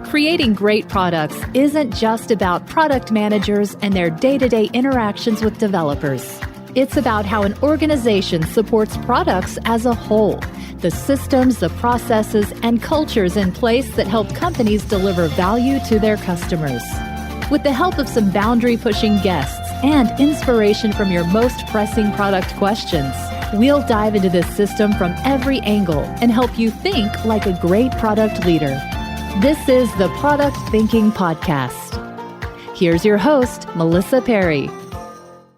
Creating great products isn't just about product managers and their day-to-day interactions with developers. It's about how an organization supports products as a whole, the systems, the processes, and cultures in place that help companies deliver value to their customers. With the help of some boundary-pushing guests and inspiration from your most pressing product questions, we'll dive into this system from every angle and help you think like a great product leader. This is the Product Thinking Podcast. Here's your host, Melissa Perri.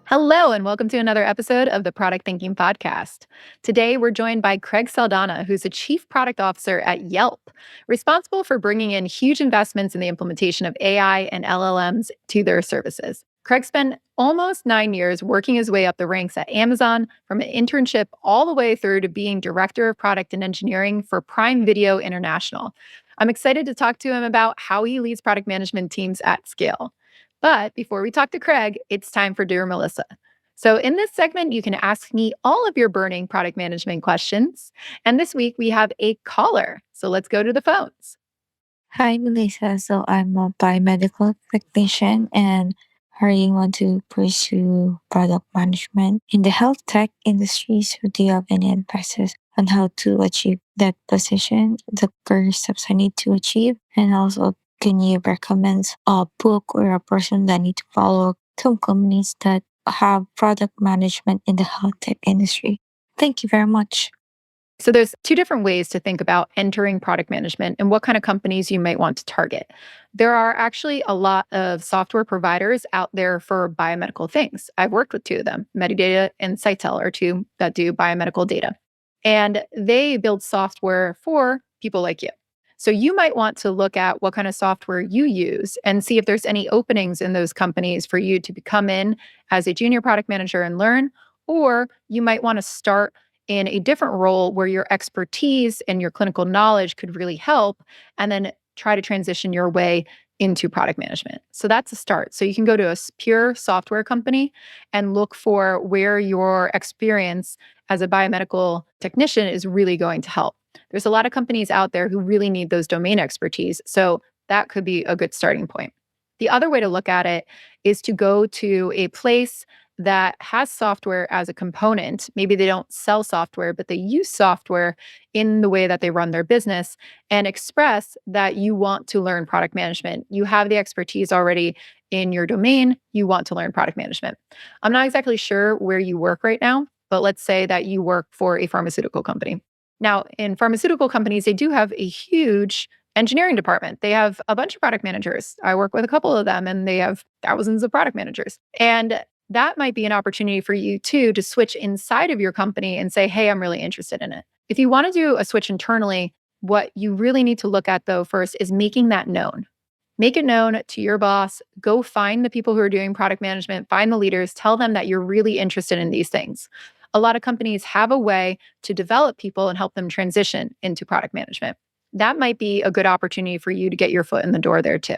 Hello, and welcome to another episode of the Product Thinking Podcast. Today, we're joined by Craig Saldanha, who's a Chief Product Officer at Yelp, responsible for bringing in huge investments in the implementation of AI and LLMs to their services. Craig spent almost 9 years working his way up the ranks at Amazon, from an internship all the way through to being Director of Product and Engineering for Prime Video International. I'm excited to talk to him about how he leads product management teams at scale. But before we talk to Craig, it's time for Dear Melissa. So in this segment, you can ask me all of your burning product management questions. And this week we have a caller. So let's go to the phones. Hi, Melissa. So I'm a biomedical technician and I want to pursue product management in the health tech industry. So do you have any advices on how to achieve that position, the career steps I need to achieve, and also can you recommend a book or a person that I need to follow some companies that have product management in the health tech industry? Thank you very much. So there's two different ways to think about entering product management and what kind of companies you might want to target. There are actually a lot of software providers out there for biomedical things. I've worked with two of them. Medidata and Sitel are two that do biomedical data. And they build software for people like you. So you might want to look at what kind of software you use and see if there's any openings in those companies for you to come in as a junior product manager and learn, or you might want to start in a different role where your expertise and your clinical knowledge could really help, and then try to transition your way into product management. So that's a start. So you can go to a pure software company and look for where your experience as a biomedical technician is really going to help. There's a lot of companies out there who really need those domain expertise. So that could be a good starting point. The other way to look at it is to go to a place that has software as a component. Maybe they don't sell software, but they use software in the way that they run their business, and express that you want to learn product management. You have the expertise already in your domain. You want to learn product management. I'm not exactly sure where you work right now, but let's say that you work for a pharmaceutical company. Now, in pharmaceutical companies, they do have a huge engineering department. They have a bunch of product managers. I work with a couple of them, and they have thousands of product managers. And that might be an opportunity for you too to switch inside of your company and say, hey, I'm really interested in it. If you want to do a switch internally, what you really need to look at though first is making that known. Make it known to your boss. Go find the people who are doing product management, find the leaders, tell them that you're really interested in these things. A lot of companies have a way to develop people and help them transition into product management. That might be a good opportunity for you to get your foot in the door there too.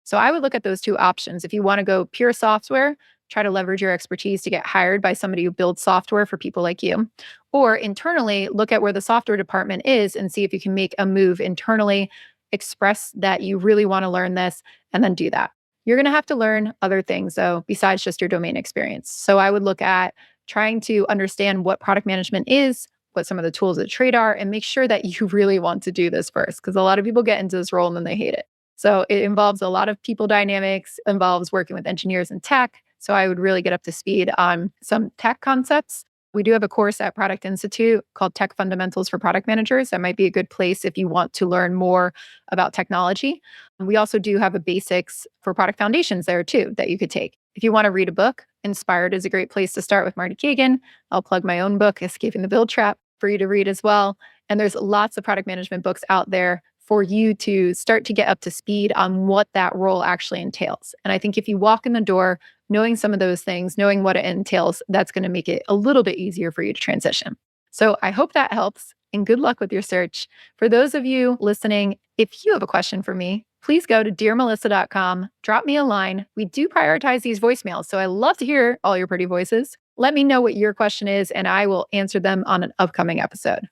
So I would look at those two options. If you want to go pure software, try to leverage your expertise to get hired by somebody who builds software for people like you. Or internally, look at where the software department is and see if you can make a move internally, express that you really want to learn this, and then do that. You're going to have to learn other things, though, besides just your domain experience. So I would look at trying to understand what product management is, what some of the tools of the trade are, and make sure that you really want to do this first, because a lot of people get into this role and then they hate it. So it involves a lot of people dynamics, involves working with engineers and tech. So I would really get up to speed on some tech concepts. We do have a course at Product Institute called Tech Fundamentals for Product Managers. That might be a good place if you want to learn more about technology. And we also do have a basics for product foundations there too that you could take. If you want to read a book, Inspired is a great place to start with Marty Kagan. I'll plug my own book, Escaping the Build Trap, for you to read as well. And there's lots of product management books out there for you to start to get up to speed on what that role actually entails. And I think if you walk in the door knowing some of those things, knowing what it entails, that's going to make it a little bit easier for you to transition. So I hope that helps, and good luck with your search. For those of you listening, if you have a question for me, please go to dearmelissa.com, drop me a line. We do prioritize these voicemails, so I love to hear all your pretty voices. Let me know what your question is, and I will answer them on an upcoming episode.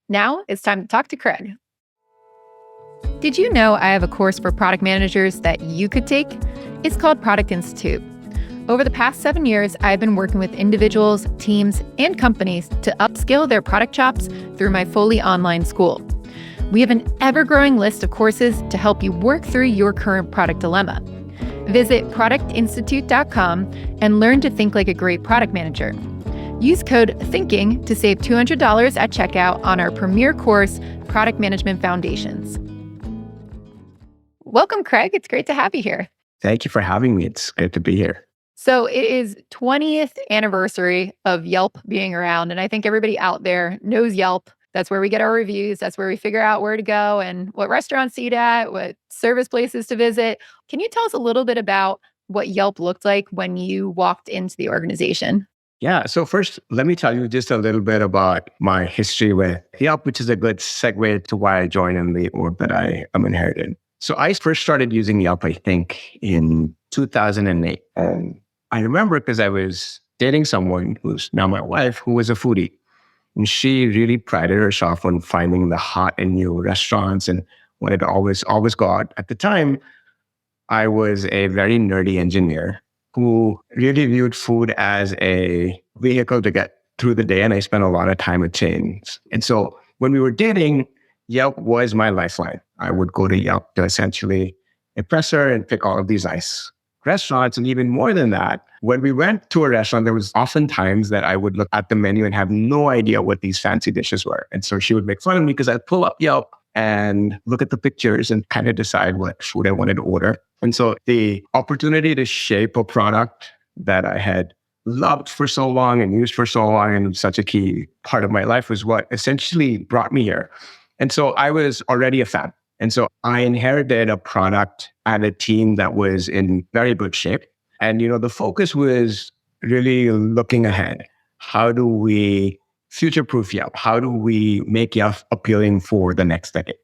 Now it's time to talk to Craig. Did you know I have a course for product managers that you could take? It's called Product Institute. Over the past 7 years, I've been working with individuals, teams, and companies to upskill their product chops through my fully online school. We have an ever-growing list of courses to help you work through your current product dilemma. Visit productinstitute.com and learn to think like a great product manager. Use code THINKING to save $200 at checkout on our premier course, Product Management Foundations. Welcome, Craig. It's great to have you here. Thank you for having me. It's good to be here. So it is 20th anniversary of Yelp being around, and I think everybody out there knows Yelp. That's where we get our reviews. That's where we figure out where to go and what restaurants to eat at, what service places to visit. Can you tell us a little bit about what Yelp looked like when you walked into the organization? Yeah. So first, let me tell you just a little bit about my history with Yelp, which is a good segue to why I joined in the org that I am inherited. So I first started using Yelp, I think, in 2008. And I remember because I was dating someone who's now my wife, who was a foodie. And she really prided herself on finding the hot and new restaurants and wanted to always go out. At the time, I was a very nerdy engineer who really viewed food as a vehicle to get through the day. And I spent a lot of time at chains. And so when we were dating, Yelp was my lifeline. I would go to Yelp to essentially impress her and pick all of these nice restaurants. And even more than that, when we went to a restaurant, there was often times that I would look at the menu and have no idea what these fancy dishes were. And so she would make fun of me because I'd pull up Yelp and look at the pictures and kind of decide what food I wanted to order. And so the opportunity to shape a product that I had loved for so long and used for so long and such a key part of my life was what essentially brought me here. And so I was already a fan. And so I inherited a product and a team that was in very good shape. And, the focus was really looking ahead. How do we future-proof Yelp? How do we make Yelp appealing for the next decade?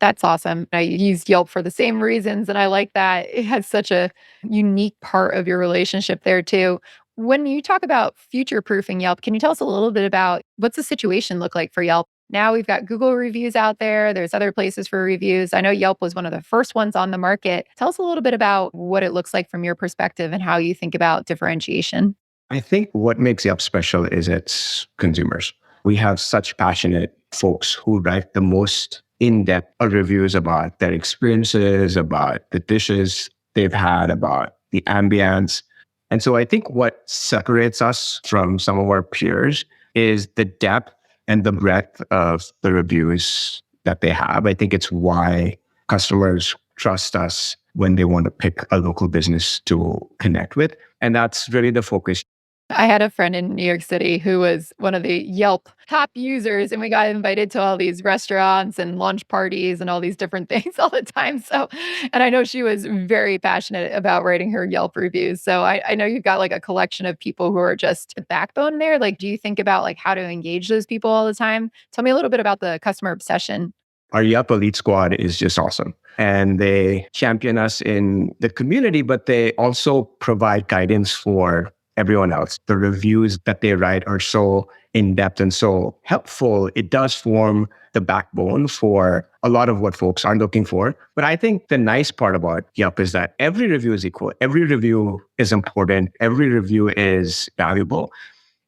That's awesome. I used Yelp for the same reasons, and I like that it has such a unique part of your relationship there too. When you talk about future-proofing Yelp, can you tell us a little bit about what's the situation look like for Yelp? Now we've got Google reviews out there. There's other places for reviews. I know Yelp was one of the first ones on the market. Tell us a little bit about what it looks like from your perspective and how you think about differentiation. I think what makes Yelp special is its consumers. We have such passionate folks who write the most in-depth reviews about their experiences, about the dishes they've had, about the ambience. And so I think what separates us from some of our peers is the depth and the breadth of the reviews that they have. I think it's why customers trust us when they want to pick a local business to connect with. And that's really the focus. I had a friend in New York City who was one of the Yelp top users, and we got invited to all these restaurants and lunch parties and all these different things all the time. So, and I know she was very passionate about writing her Yelp reviews. So I know you've got like a collection of people who are just the backbone there. Like, do you think about like how to engage those people all the time? Tell me a little bit about the customer obsession. Our Yelp Elite Squad is just awesome. And they champion us in the community, but they also provide guidance for everyone else. The reviews that they write are so in-depth and so helpful. It does form the backbone for a lot of what folks are looking for. But I think the nice part about Yelp is that every review is equal. Every review is important. Every review is valuable.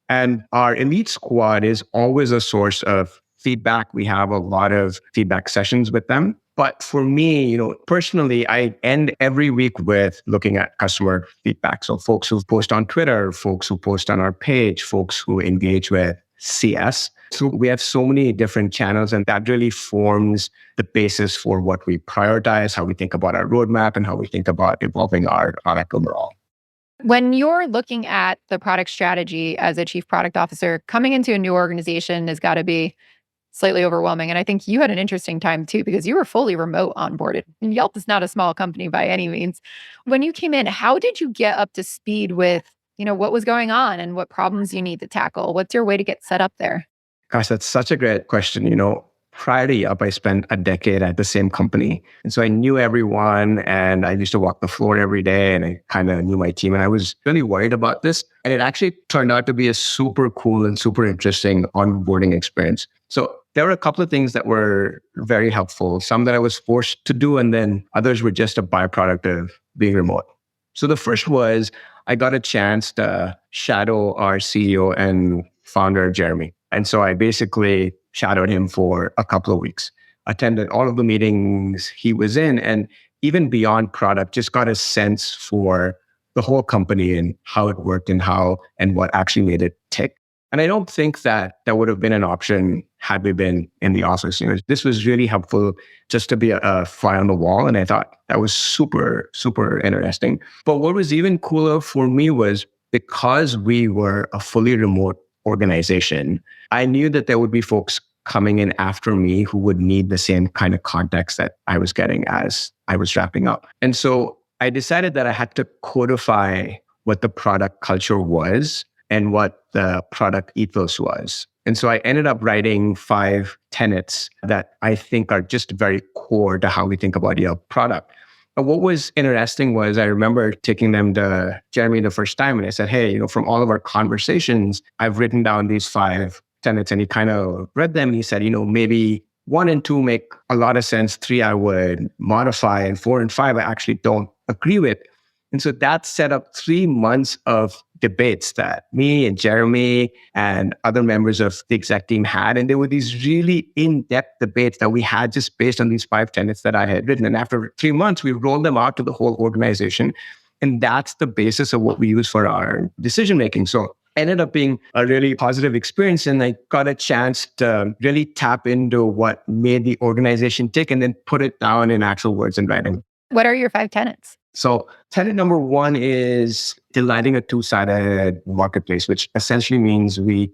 And our Elite Squad is always a source of feedback. We have a lot of feedback sessions with them. But for me, personally, I end every week with looking at customer feedback. So folks who post on Twitter, folks who post on our page, folks who engage with CS. So we have so many different channels, and that really forms the basis for what we prioritize, how we think about our roadmap, and how we think about evolving our product overall. When you're looking at the product strategy as a chief product officer, coming into a new organization has got to be slightly overwhelming. And I think you had an interesting time too, because you were fully remote onboarded. And Yelp is not a small company by any means. When you came in, how did you get up to speed with, what was going on and what problems you need to tackle? What's your way to get set up there? Gosh, that's such a great question. Prior to Yelp, I spent a decade at the same company. And so I knew everyone, and I used to walk the floor every day, and I kind of knew my team. And I was really worried about this. And it actually turned out to be a super cool and super interesting onboarding experience. So there were a couple of things that were very helpful, some that I was forced to do, and then others were just a byproduct of being remote. So the first was I got a chance to shadow our CEO and founder, Jeremy. And so I basically shadowed him for a couple of weeks, attended all of the meetings he was in, and even beyond product, just got a sense for the whole company and how it worked and how and what actually made it tick. And I don't think that that would have been an option had we been in the office. This was really helpful just to be a fly on the wall. And I thought that was super, super interesting. But what was even cooler for me was because we were a fully remote organization, I knew that there would be folks coming in after me who would need the same kind of context that I was getting as I was wrapping up. And so I decided that I had to codify what the product culture was and what the product ethos was. And so I ended up writing 5 tenets that I think are just very core to how we think about Yelp product. And what was interesting was I remember taking them to Jeremy the first time and I said, hey, from all of our conversations, I've written down these 5 tenets. And he kind of read them and he said, maybe 1 and 2 make a lot of sense. 3, I would modify, and 4 and 5, I actually don't agree with. And so that set up 3 months of debates that me and Jeremy and other members of the exec team had. And there were these really in-depth debates that we had just based on these 5 tenets that I had written. And after 3 months, we rolled them out to the whole organization. And that's the basis of what we use for our decision-making. So ended up being a really positive experience. And I got a chance to really tap into what made the organization tick and then put it down in actual words and writing. What are your 5 tenets? So tenet number 1 is delighting a two-sided marketplace, which essentially means we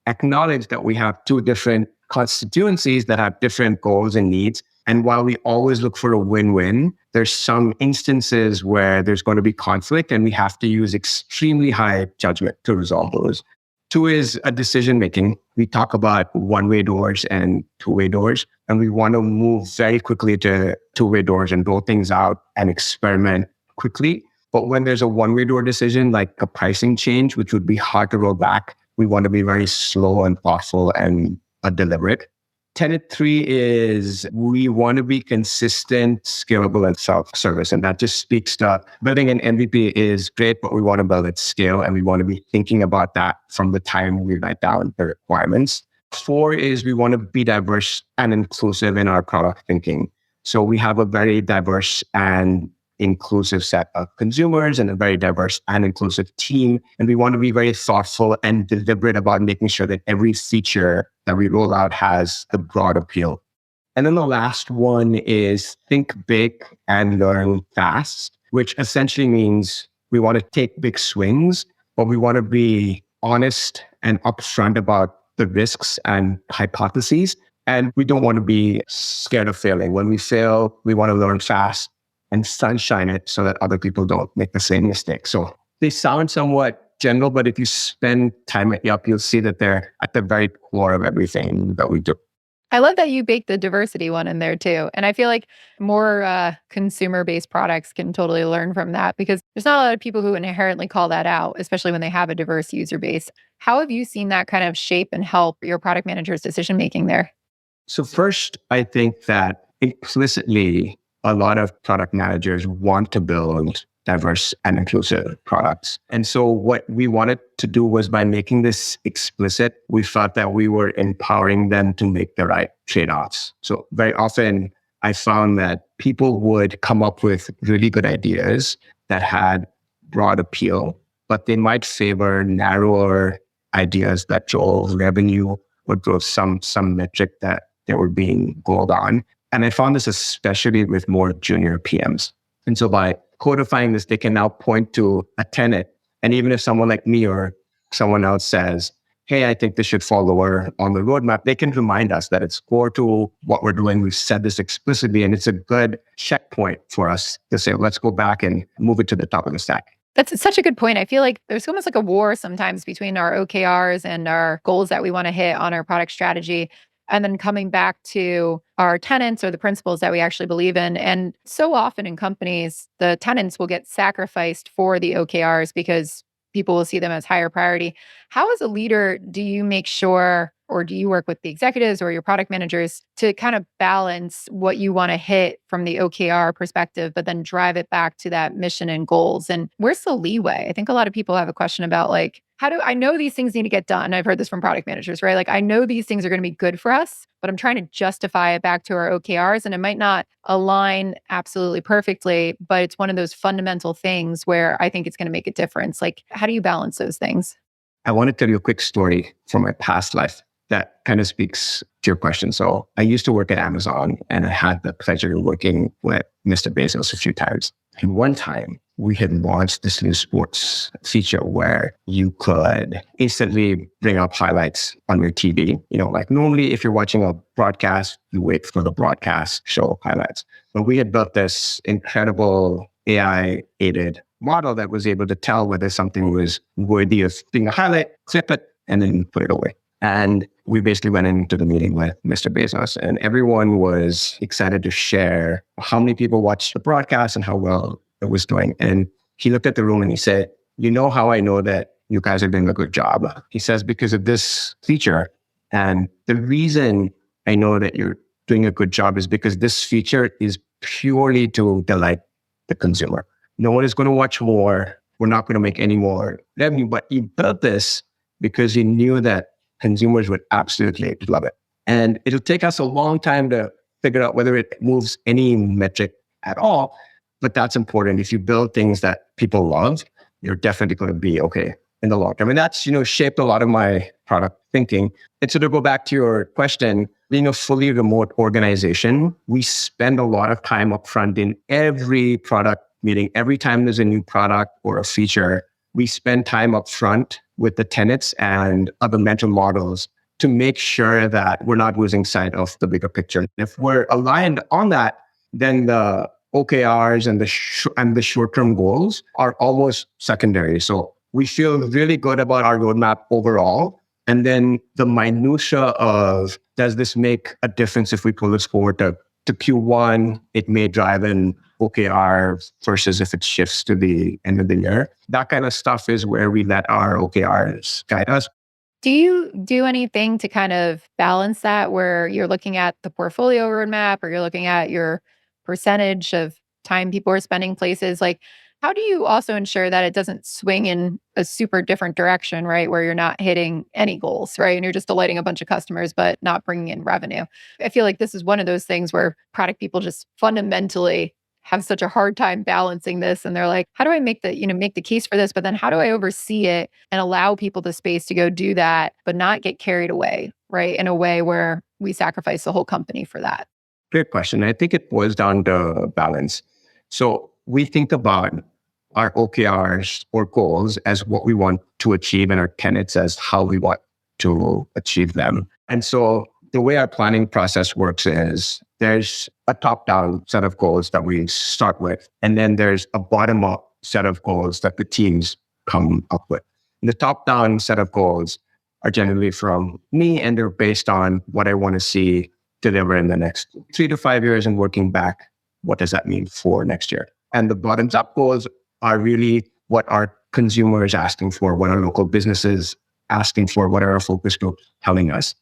acknowledge that we have 2 different constituencies that have different goals and needs. And while we always look for a win-win, there's some instances where there's going to be conflict and we have to use extremely high judgment to resolve those. 2 is a decision-making. We talk about one-way doors and two-way doors, and we want to move very quickly to two-way doors and roll things out and experiment quickly. But when there's a one-way door decision, like a pricing change, which would be hard to roll back, we want to be very slow and thoughtful and deliberate. Tenet 3 is we want to be consistent, scalable, and self-service. And that just speaks to building an MVP is great, but we want to build at scale. And we want to be thinking about that from the time we write down the requirements. 4 is we want to be diverse and inclusive in our product thinking. So we have a very diverse and inclusive set of consumers and a very diverse and inclusive team. And we want to be very thoughtful and deliberate about making sure that every feature that we roll out has the broad appeal. And then the last one is think big and learn fast, which essentially means we want to take big swings, but we want to be honest and upfront about the risks and hypotheses. And we don't want to be scared of failing. When we fail, we want to learn fast and sunshine it so that other people don't make the same mistake. So they sound somewhat general, but if you spend time at Yelp, you'll see that they're at the very core of everything that we do. I love that you baked the diversity one in there too. And I feel like more consumer-based products can totally learn from that because there's not a lot of people who inherently call that out, especially when they have a diverse user base. How have you seen that kind of shape and help your product manager's decision-making there? So first, I think that implicitly, a lot of product managers want to build diverse and inclusive products. And so what we wanted to do was by making this explicit, we thought that we were empowering them to make the right trade-offs. So very often I found that people would come up with really good ideas that had broad appeal, but they might favor narrower ideas that drove revenue or drove some metric that they were being goaled on. And I found this especially with more junior PMs. And so by codifying this, they can now point to a tenet. And even if someone like me or someone else says, hey, I think this should fall lower on the roadmap, they can remind us that it's core to what we're doing. We've said this explicitly, and it's a good checkpoint for us to say, let's go back and move it to the top of the stack. That's such a good point. I feel like there's almost like a war sometimes between our OKRs and our goals that we want to hit on our product strategy. And then coming back to our tenets or the principles that we actually believe in. And so often in companies, the tenets will get sacrificed for the OKRs because people will see them as higher priority. How, as a leader, do you make sure or do you work with the executives or your product managers to kind of balance what you want to hit from the OKR perspective, but then drive it back to that mission and goals? And where's the leeway? I think a lot of people have a question about like, how do I know these things need to get done? I've heard this from product managers, right? Like, I know these things are going to be good for us, but I'm trying to justify it back to our OKRs. And it might not align absolutely perfectly, but it's one of those fundamental things where I think it's going to make a difference. Like, how do you balance those things? I want to tell you a quick story from my past life that kind of speaks to your question. So I used to work at Amazon, and I had the pleasure of working with Mr. Bezos a few times. And one time we had launched this new sports feature where you could instantly bring up highlights on your TV. Like normally if you're watching a broadcast, you wait for the broadcast show highlights. But we had built this incredible AI-aided model that was able to tell whether something was worthy of being a highlight, clip it, and then put it away. And we basically went into the meeting with Mr. Bezos, and everyone was excited to share how many people watched the broadcast and how well it was doing. And he looked at the room and he said, "You know how I know that you guys are doing a good job?" He says, "Because of this feature. And the reason I know that you're doing a good job is because this feature is purely to delight the consumer. No one is going to watch more. We're not going to make any more revenue, but you built this because you knew that consumers would absolutely love it. And it'll take us a long time to figure out whether it moves any metric at all, but that's important. If you build things that people love, you're definitely going to be okay in the long term." And that's, shaped a lot of my product thinking. And so to go back to your question, being a fully remote organization, we spend a lot of time upfront in every product meeting. Every time there's a new product or a feature, we spend time upfront with the tenants and other mental models to make sure that we're not losing sight of the bigger picture. If we're aligned on that, then the OKRs and the short-term goals are almost secondary. So we feel really good about our roadmap overall. And then the minutia of, does this make a difference if we pull this forward to Q1? It may drive an OKR versus if it shifts to the end of the year. That kind of stuff is where we let our OKRs guide us. Do you do anything to kind of balance that where you're looking at the portfolio roadmap or you're looking at your percentage of time people are spending places? Like, how do you also ensure that it doesn't swing in a super different direction, right? Where you're not hitting any goals, right? And you're just delighting a bunch of customers, but not bringing in revenue. I feel like this is one of those things where product people just fundamentally have such a hard time balancing this. And they're like, how do I make the case for this? But then how do I oversee it and allow people the space to go do that, but not get carried away, right? In a way where we sacrifice the whole company for that. Great question. I think it boils down to balance. So we think about our OKRs or goals as what we want to achieve and our tenets as how we want to achieve them. And so the way our planning process works is there's a top-down set of goals that we start with, and then there's a bottom-up set of goals that the teams come up with. And the top-down set of goals are generally from me, and they're based on what I want to see deliver in the next 3 to 5 years, and working back, what does that mean for next year? And the bottoms-up goals are really what our consumers asking for, what our local businesses asking for, what are our focus groups telling us.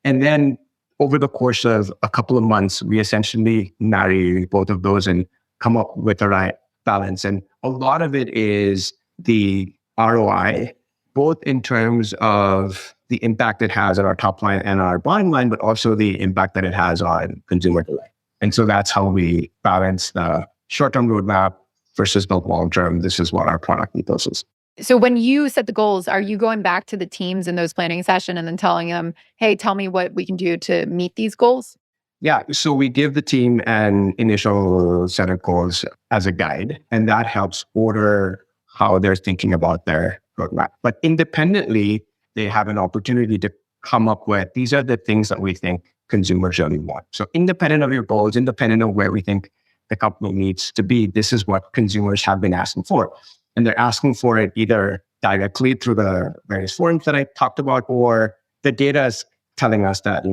And then over the course of a couple of months, we essentially marry both of those and come up with the right balance. And a lot of it is the ROI, both in terms of the impact it has on our top line and our bottom line, but also the impact that it has on consumer delight. And so that's how we balance the short-term roadmap versus the long-term. This is what our product ethos is. So when you set the goals, are you going back to the teams in those planning session and then telling them, hey, tell me what we can do to meet these goals? Yeah. So we give the team an initial set of goals as a guide, and that helps order how they're thinking about their roadmap. But independently, they have an opportunity to come up with, these are the things that we think consumers really want. So independent of your goals, independent of where we think the company needs to be, this is what consumers have been asking for. And they're asking for it either directly through the various forums that I talked about, or the data is telling us that,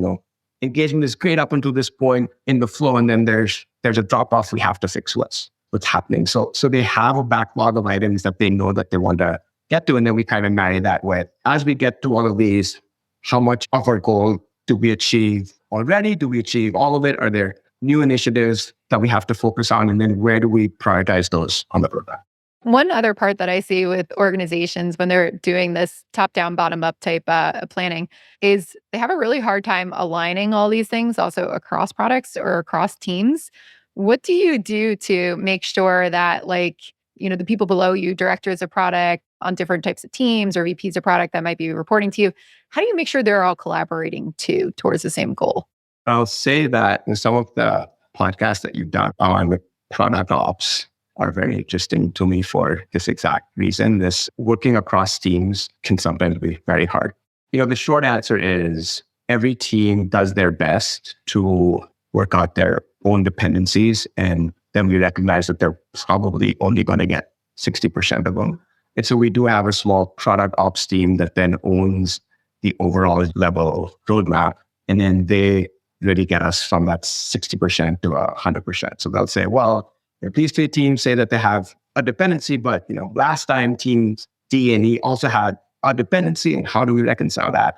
engagement is great up until this point in the flow, and then there's a drop off. We have to fix what's happening. So they have a backlog of items that they know that they want to get to, and then we kind of marry that with, as we get to all of these how much of our goal do we achieve already? Do we achieve all of it? Are there new initiatives that we have to focus on? And then where do we prioritize those on the roadmap? One other part that I see with organizations when they're doing this top down, bottom up type planning is they have a really hard time aligning all these things also across products or across teams. What do you do to make sure that, like, the people below you, directors of product on different types of teams or VPs of product that might be reporting to you, how do you make sure they're all collaborating too towards the same goal? I'll say that in some of the podcasts that you've done on product ops are very interesting to me for this exact reason. This working across teams can sometimes be very hard. The short answer is every team does their best to work out their own dependencies, and then we recognize that they're probably only going to get 60% of them. And so we do have a small product ops team that then owns the overall level roadmap, and then they really get us from that 60% to 100%. So they'll say, well, these three teams say that they have a dependency, but last time teams D and E also had a dependency, and how do we reconcile that?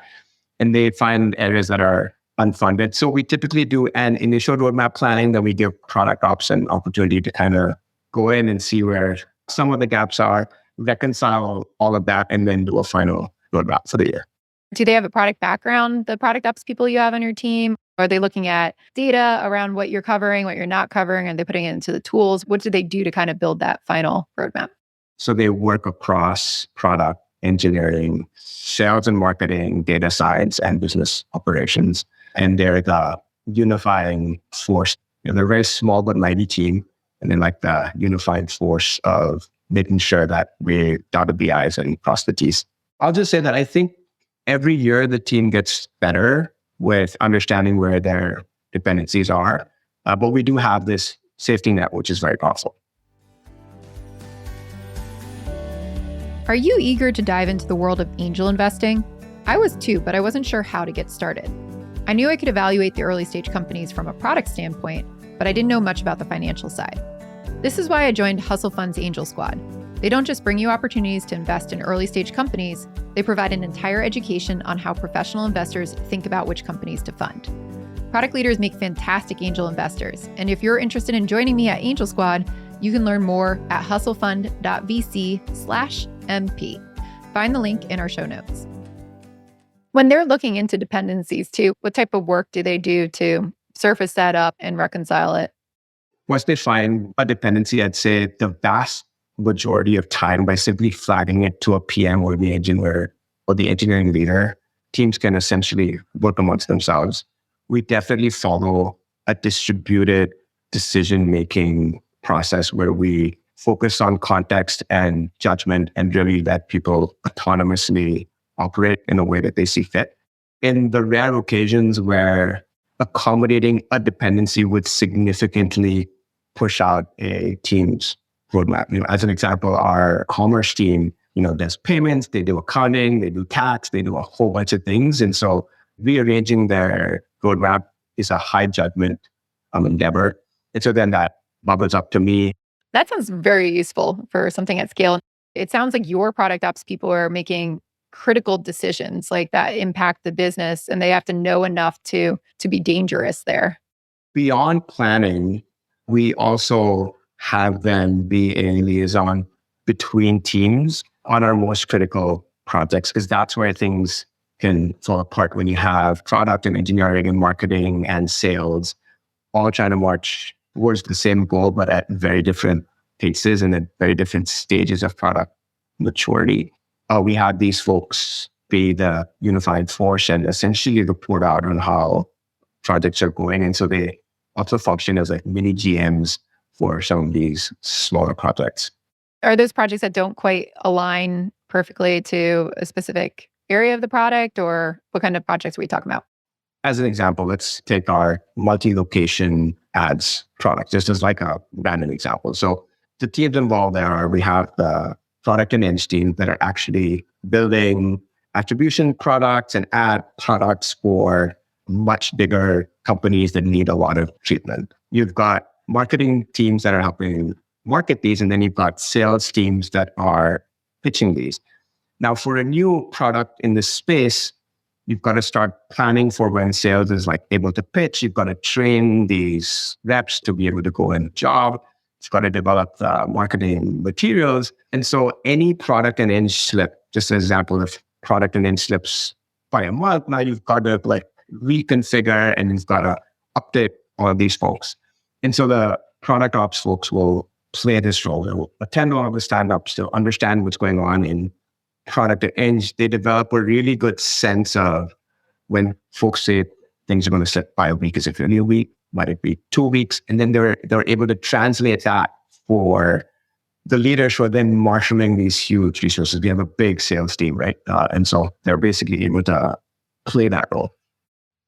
And they find areas that are unfunded. So we typically do an initial roadmap planning, then we give product ops an opportunity to kind of go in and see where some of the gaps are, reconcile all of that, and then do a final roadmap for the year. Do they have a product background, the product ops people you have on your team? Are they looking at data around what you're covering, what you're not covering? Are they putting it into the tools? What do they do to kind of build that final roadmap? So they work across product engineering, sales and marketing, data science, and business operations. And they're the unifying force. They're a very small but mighty team. And then like the unifying force of making sure that we dot the I's and cross the T's. I'll just say that I think every year the team gets better with understanding where their dependencies are. But we do have this safety net, which is very powerful. Are you eager to dive into the world of angel investing? I was too, but I wasn't sure how to get started. I knew I could evaluate the early stage companies from a product standpoint, but I didn't know much about the financial side. This is why I joined Hustle Fund's Angel Squad. They don't just bring you opportunities to invest in early stage companies, they provide an entire education on how professional investors think about which companies to fund. Product leaders make fantastic angel investors, and if you're interested in joining me at Angel Squad, you can learn more at hustlefund.vc/MP. Find the link in our show notes. When they're looking into dependencies too, what type of work do they do to surface that up and reconcile it? Once they find a dependency, I'd say the vast majority of time by simply flagging it to a PM or the engineer or the engineering leader, teams can essentially work amongst themselves. We definitely follow a distributed decision-making process where we focus on context and judgment and really let people autonomously operate in a way that they see fit. In the rare occasions where accommodating a dependency would significantly push out a team's roadmap. As an example, our commerce team, does payments, they do accounting, they do tax, they do a whole bunch of things. And so rearranging their roadmap is a high judgment endeavor. And so then that bubbles up to me. That sounds very useful for something at scale. It sounds like your product ops people are making critical decisions like that impact the business, and they have to know enough to be dangerous there. Beyond planning, we also have them be a liaison between teams on our most critical projects, because that's where things can fall apart when you have product and engineering and marketing and sales all trying to march towards the same goal, but at very different paces and at very different stages of product maturity. We have these folks be the unified force and essentially report out on how projects are going. And so they also function as like mini GMs for some of these smaller projects. Are those projects that don't quite align perfectly to a specific area of the product, or what kind of projects are we talking about? As an example, let's take our multi-location ads product, just as like a random example. So the teams involved there are, we have the product and eng team that are actually building attribution products and ad products for much bigger companies that need a lot of treatment. You've got marketing teams that are helping market these, and then you've got sales teams that are pitching these. Now, for a new product in this space, you've got to start planning for when sales is like able to pitch. You've got to train these reps to be able to go and job. You've got to develop the marketing materials. And so any product and inch slip, just an example of product and inch slips by a month, now you've got to like reconfigure and you've got to update all of these folks. And so the product ops folks will play this role. They will attend all of the stand-ups to understand what's going on in product and inch. They develop a really good sense of when folks say things are going to slip by a week, is it really a week? Might it be 2 weeks? And then they're able to translate that for the leaders who are then marshaling these huge resources. We have a big sales team, right? And so they're basically able to play that role.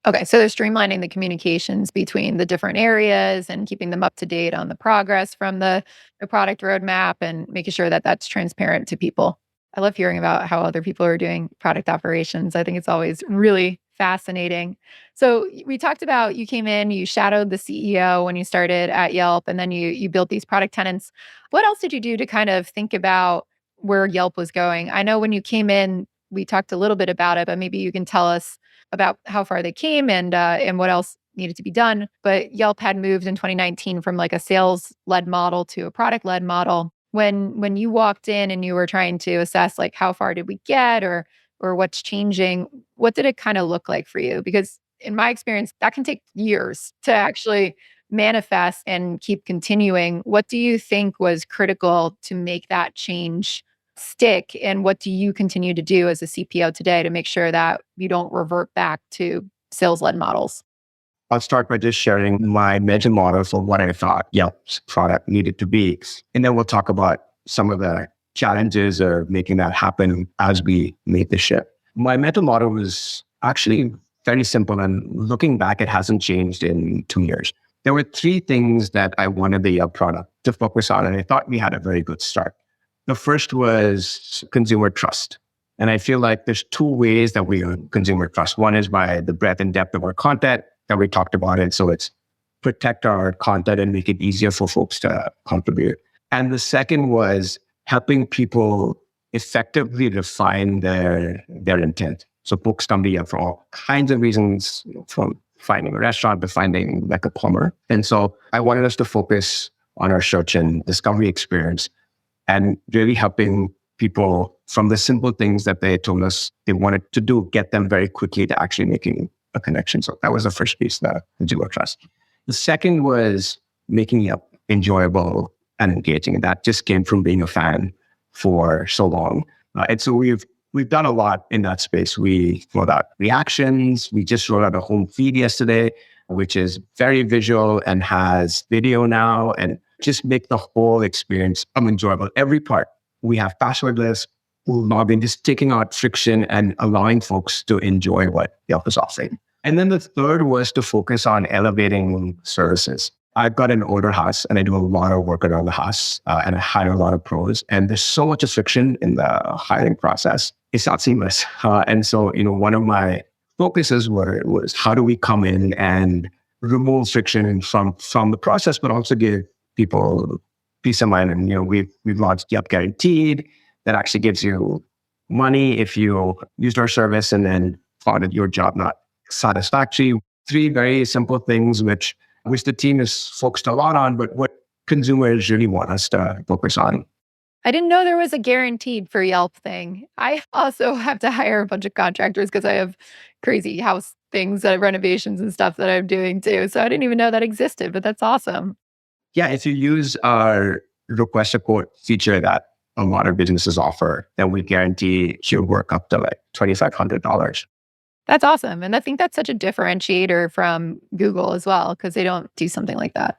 Okay, so they're streamlining the communications between the different areas and keeping them up to date on the progress from the product roadmap and making sure that that's transparent to people. I love hearing about how other people are doing product operations. I think it's always really fascinating. So we talked about you came in, you shadowed the CEO when you started at Yelp, and then you built these product tenants. What else did you do to kind of think about where Yelp was going? I know when you came in, we talked a little bit about it, but maybe you can tell us about how far they came and what else needed to be done. But Yelp had moved in 2019 from like a sales-led model to a product-led model. When you walked in and you were trying to assess like how far did we get or what's changing, what did it kind of look like for you? Because in my experience, that can take years to actually manifest and keep continuing. What do you think was critical to make that change stick? And what do you continue to do as a CPO today to make sure that you don't revert back to sales-led models? I'll start by just sharing my mental model for what I thought Yelp's product needed to be. And then we'll talk about some of the challenges of making that happen as we made the shift. My mental model was actually very simple. And looking back, it hasn't changed in 2 years. There were 3 things that I wanted the Yelp product to focus on. And I thought we had a very good start. The first was consumer trust. And I feel like there's 2 ways that we earn consumer trust. One is by the breadth and depth of our content that we talked about it. So it's protect our content and make it easier for folks to contribute. And the second was helping people effectively define their intent. So folks come to Yelp for all kinds of reasons, from finding a restaurant to finding like a plumber. And so I wanted us to focus on our search and discovery experience and really helping people from the simple things that they told us they wanted to do, get them very quickly to actually making a connection. So that was the first piece, the consumer trust. The second was making it enjoyable and engaging. And that just came from being a fan for so long. And so we've done a lot in that space. We rolled out reactions. We just rolled out a home feed yesterday, which is very visual and has video now, and just make the whole experience enjoyable. Every part. We have passwordless, login, just taking out friction and allowing folks to enjoy what Yelp is offering. And then the third was to focus on elevating services. I've got an older house and I do a lot of work around the house and I hire a lot of pros. And there's so much friction in the hiring process. It's not seamless. And so, one of my focuses was how do we come in and remove friction from the process, but also give people peace of mind. And, we've launched Yelp Guaranteed that actually gives you money if you used our service and then found your job not satisfactory. 3 very simple things which the team is focused a lot on, but what consumers really want us to focus on. I didn't know there was a guaranteed for Yelp thing. I also have to hire a bunch of contractors because I have crazy house things, renovations and stuff that I'm doing too. So I didn't even know that existed, but that's awesome. Yeah, if you use our request a quote feature that a lot of businesses offer, then we guarantee your work up to like $2,500. That's awesome. And I think that's such a differentiator from Google as well, because they don't do something like that.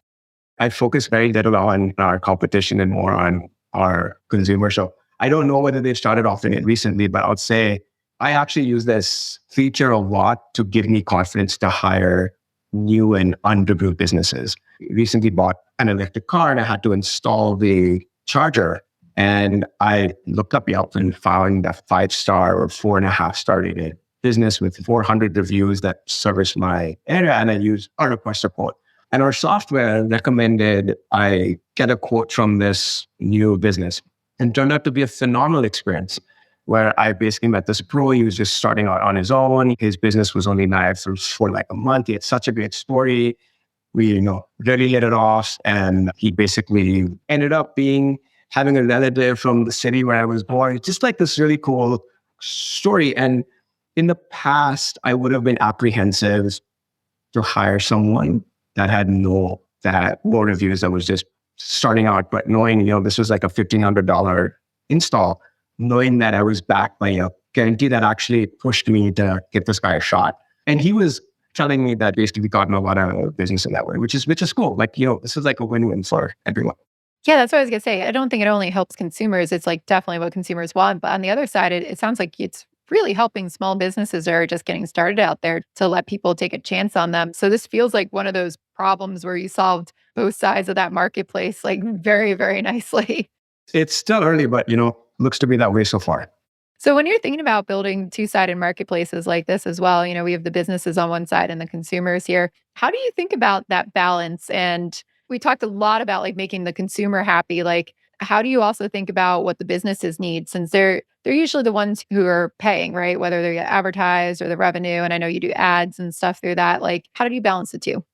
I focus very little on our competition and more on our consumers. So I don't know whether they've started offering it recently, but I'll say I actually use this feature a lot to give me confidence to hire new and underground businesses. Recently bought an electric car and I had to install the charger. And I looked up Yelp and found a 5-star or 4.5-star rated business with 400 reviews that service my area. And I used our request a quote. And our software recommended I get a quote from this new business and turned out to be a phenomenal experience. where I basically met this pro. He was just starting out on his own. His business was only live for like a month. He had such a great story. We, really hit it off. And he basically ended up having a relative from the city where I was born. It's just like this really cool story. And in the past, I would have been apprehensive to hire someone that had no reviews, that was just starting out, but knowing, this was like a $1,500 install, knowing that I was backed by a guarantee, that actually pushed me to give this guy a shot. And he was telling me that basically we gotten a lot of business in that way, which is cool. Like, this is like a win-win for everyone. Yeah, that's what I was going to say. I don't think it only helps consumers. It's like definitely what consumers want. But on the other side, it sounds like it's really helping small businesses that are just getting started out there to let people take a chance on them. So this feels like one of those problems where you solved both sides of that marketplace like very, very nicely. It's still early, but, looks to be that way so far. So when you're thinking about building two-sided marketplaces like this as well, we have the businesses on one side and the consumers here. How do you think about that balance? And we talked a lot about like making the consumer happy. Like, how do you also think about what the businesses need, since they're usually the ones who are paying, right? Whether they get advertised or the revenue. And I know you do ads and stuff through that. Like, how do you balance the two?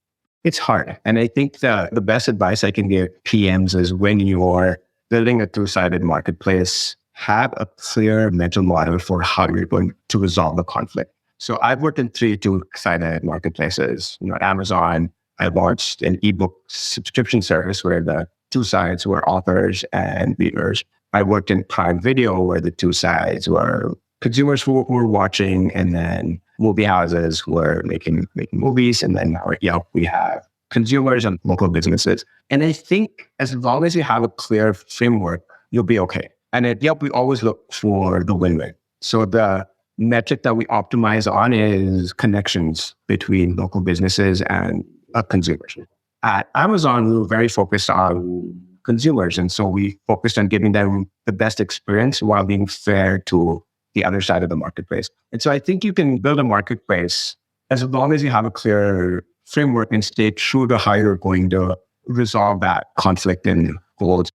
It's hard. And I think the best advice I can give PMs is, when you are building a two-sided marketplace, have a clear mental model for how you're going to resolve the conflict. So I've worked in 3 two-sided marketplaces. At Amazon, I launched an ebook subscription service where the two sides were authors and readers. I worked in Prime Video, where the two sides were consumers who were watching, and then movie houses who were making movies. And then now at Yelp, we have consumers and local businesses. And I think as long as you have a clear framework, you'll be okay. And at Yelp, we always look for the win-win. So the metric that we optimize on is connections between local businesses and consumers. At Amazon, we were very focused on consumers. And so we focused on giving them the best experience while being fair to the other side of the marketplace. And so I think you can build a marketplace as long as you have a clear framework and stay true to how you're going to resolve that conflict and goals.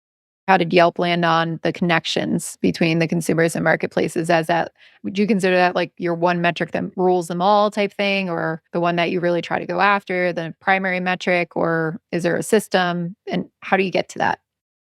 How did Yelp land on the connections between the consumers and marketplaces? Would you consider that like your one metric that rules them all type thing, or the one that you really try to go after, the primary metric, or is there a system? And how do you get to that?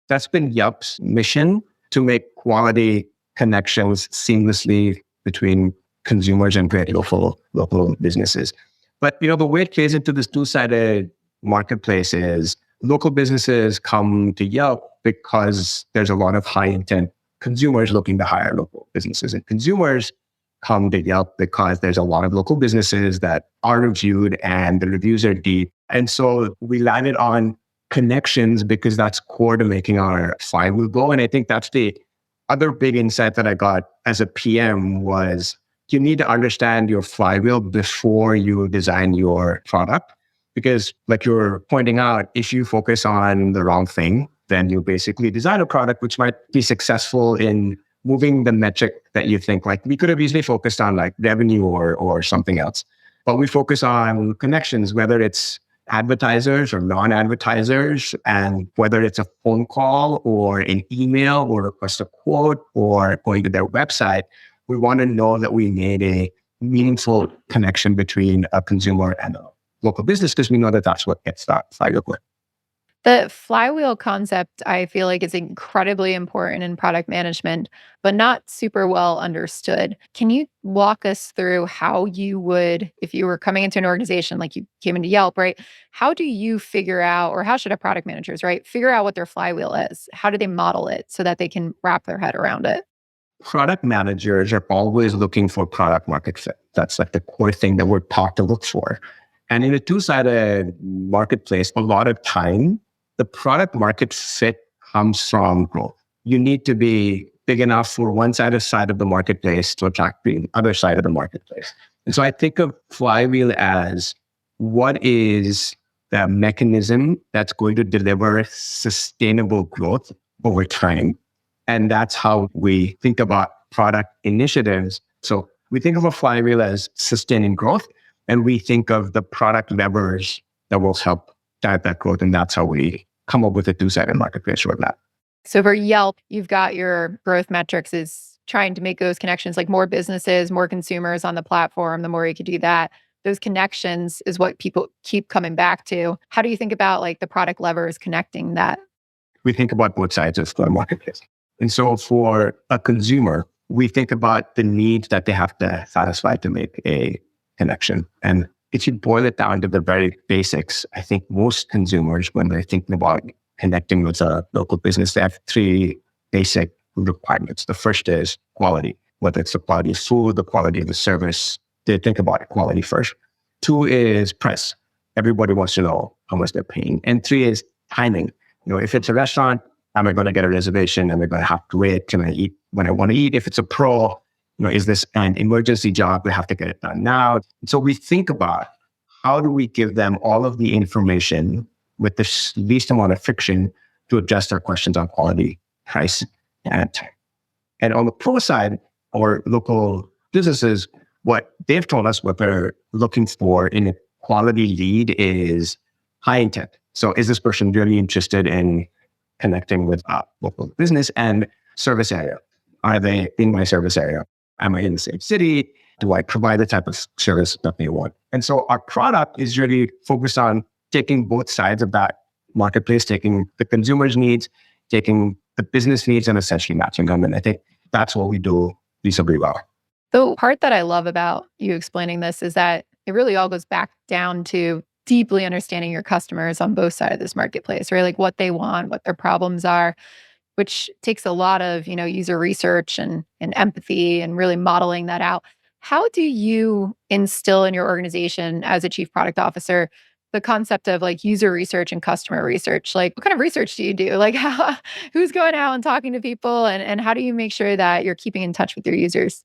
That's been Yelp's mission, to make quality connections seamlessly between consumers and great local businesses. But, the way it plays into this two-sided marketplace is local businesses come to Yelp because there's a lot of high intent consumers looking to hire local businesses, and consumers come to Yelp because there's a lot of local businesses that are reviewed and the reviews are deep. And so we landed on connections because that's core to making our flywheel go. And I think that's the other big insight that I got as a PM was, you need to understand your flywheel before you design your product. Because like you're pointing out, if you focus on the wrong thing, then you basically design a product which might be successful in moving the metric that you think. Like, we could have easily focused on like revenue or something else, but we focus on connections, whether it's advertisers or non-advertisers, and whether it's a phone call or an email or request a quote or going to their website. We want to know that we made a meaningful connection between a consumer and a local business, because we know that that's what gets that flywheel going. The flywheel concept, I feel like, is incredibly important in product management, but not super well understood. Can you walk us through how you would, if you were coming into an organization, like you came into Yelp, right? How do you figure out, or how should a product managers, right, figure out what their flywheel is? How do they model it so that they can wrap their head around it? Product managers are always looking for product market fit. That's like the core thing that we're taught to look for. And in a two-sided marketplace, a lot of time, the product market fit comes from growth. You need to be big enough for one side of the marketplace to attract the other side of the marketplace. And so I think of flywheel as, what is the mechanism that's going to deliver sustainable growth over time? And that's how we think about product initiatives. So we think of a flywheel as sustaining growth, and we think of the product levers that will help drive that growth. And that's how we come up with a two-sided marketplace roadmap. So for Yelp, you've got your growth metrics is trying to make those connections, like more businesses, more consumers on the platform, the more you could do that. Those connections is what people keep coming back to. How do you think about like the product levers connecting that? We think about both sides of the marketplace. And so for a consumer, we think about the needs that they have to satisfy to make a connection. And if you boil it down to the very basics, I think most consumers, when they're thinking about connecting with a local business, they have three basic requirements. The first is quality, whether it's the quality of food, the quality of the service. They think about quality first. Two is price. Everybody wants to know how much they're paying. And three is timing. If it's a restaurant, am I going to get a reservation? Am I going to have to wait? Can I eat when I want to eat? If it's a pro, is this an emergency job? We have to get it done now. So we think about how do we give them all of the information with the least amount of friction to address their questions on quality, price, and time. And on the pro side, or local businesses, what they've told us what they're looking for in a quality lead is high intent. So is this person really interested in connecting with a local business and service area? Are they in my service area? Am I in the same city? Do I provide the type of service that they want? And so our product is really focused on taking both sides of that marketplace, taking the consumer's needs, taking the business needs, and essentially matching them. And I think that's what we do reasonably well. The part that I love about you explaining this is that it really all goes back down to deeply understanding your customers on both sides of this marketplace, right? Like what they want, what their problems are, which takes a lot of, user research and empathy and really modeling that out. How do you instill in your organization as a chief product officer the concept of like user research and customer research? Like what kind of research do you do? Like who's going out and talking to people and how do you make sure that you're keeping in touch with your users?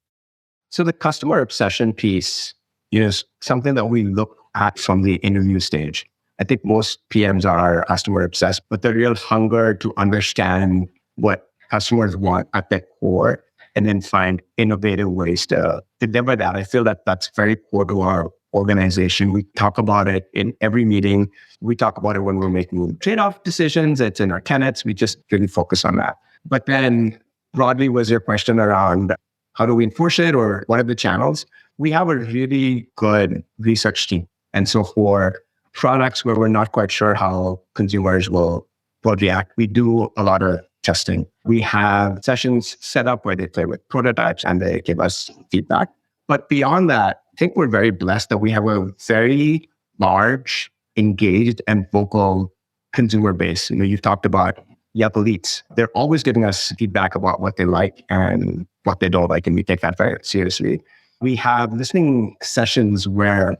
So the customer obsession piece is something that we look at from the interview stage. I think most PMs are customer obsessed, but the real hunger to understand what customers want at their core and then find innovative ways to deliver that. I feel that that's very core to our organization. We talk about it in every meeting. We talk about it when we're making trade-off decisions. It's in our tenets. We just really focus on that. But then broadly was your question around how do we enforce it or what are the channels? We have a really good research team. And so for products where we're not quite sure how consumers will react, we do a lot of testing. We have sessions set up where they play with prototypes and they give us feedback. But beyond that, I think we're very blessed that we have a very large, engaged, and vocal consumer base. You've talked about Yelp elites. They're always giving us feedback about what they like and what they don't like, and we take that very seriously. We have listening sessions where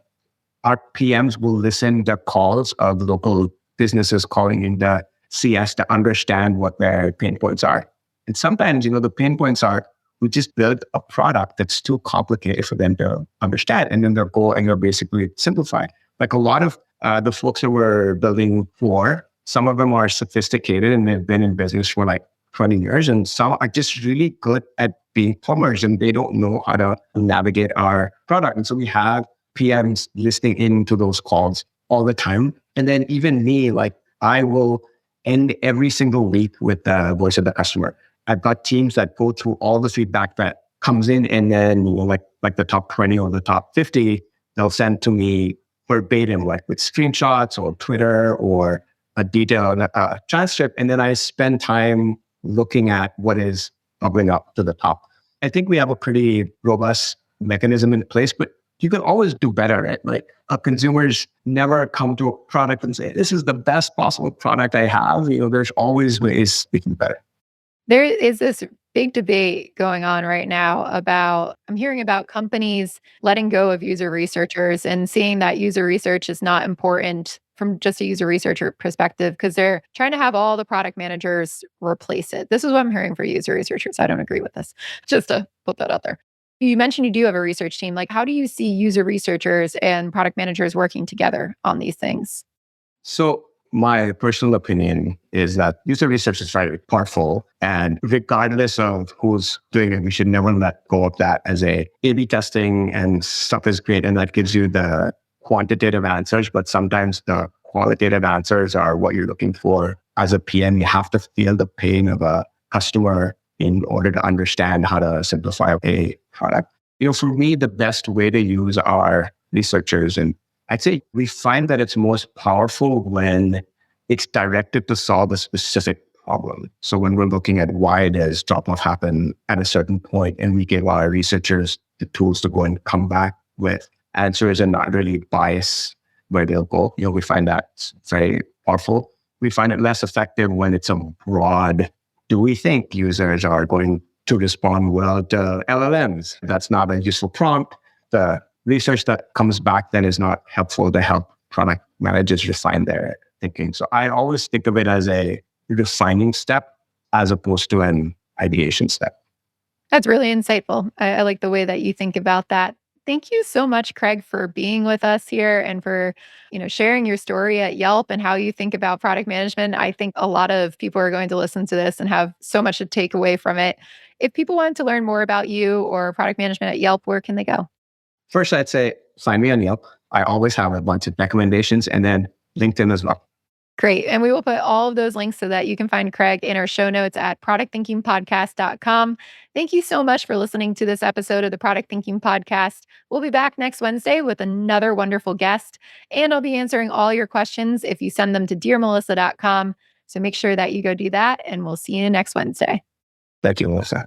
our PMs will listen to calls of local businesses calling in the CS to understand what their pain points are. And sometimes, the pain points are, we just build a product that's too complicated for them to understand. And then their goal, and they're basically simplify. Like a lot of the folks that we're building for, some of them are sophisticated and they've been in business for like 20 years. And some are just really good at being plumbers and they don't know how to navigate our product. And so we have PMs listening into those calls all the time. And then even me, like I will end every single week with the voice of the customer. I've got teams that go through all the feedback that comes in, and then like the top 20 or the top 50, they'll send to me verbatim, like with screenshots or Twitter or a detailed transcript. And then I spend time looking at what is bubbling up to the top. I think we have a pretty robust mechanism in place, but you can always do better, right? Like consumers never come to a product and say, this is the best possible product I have. There's always ways we can do better. There is this big debate going on right now about, I'm hearing about companies letting go of user researchers and seeing that user research is not important from just a user researcher perspective because they're trying to have all the product managers replace it. This is what I'm hearing for user researchers. I don't agree with this, just to put that out there. You mentioned you do have a research team. Like, how do you see user researchers and product managers working together on these things? So my personal opinion is that user research is very powerful, and regardless of who's doing it, we should never let go of that as A/B testing and stuff is great. And that gives you the quantitative answers, but sometimes the qualitative answers are what you're looking for. As a PM, you have to feel the pain of a customer in order to understand how to simplify a product. For me, the best way to use our researchers, and I'd say we find that it's most powerful when it's directed to solve a specific problem. So when we're looking at why does drop-off happen at a certain point, and we give our researchers the tools to go and come back with answers and not really bias where they'll go, we find that very powerful. We find it less effective when it's a broad, do we think users are going to respond well to LLMs? That's not a useful prompt. The research that comes back then is not helpful to help product managers refine their thinking. So I always think of it as a refining step as opposed to an ideation step. That's really insightful. I like the way that you think about that. Thank you so much, Craig, for being with us here and for, sharing your story at Yelp and how you think about product management. I think a lot of people are going to listen to this and have so much to take away from it. If people wanted to learn more about you or product management at Yelp, where can they go? First, I'd say find me on Yelp. I always have a bunch of recommendations, and then LinkedIn as well. Great. And we will put all of those links so that you can find Craig in our show notes at productthinkingpodcast.com. Thank you so much for listening to this episode of the Product Thinking Podcast. We'll be back next Wednesday with another wonderful guest, and I'll be answering all your questions if you send them to dearmelissa.com. So make sure that you go do that, and we'll see you next Wednesday. Thank you, Melissa.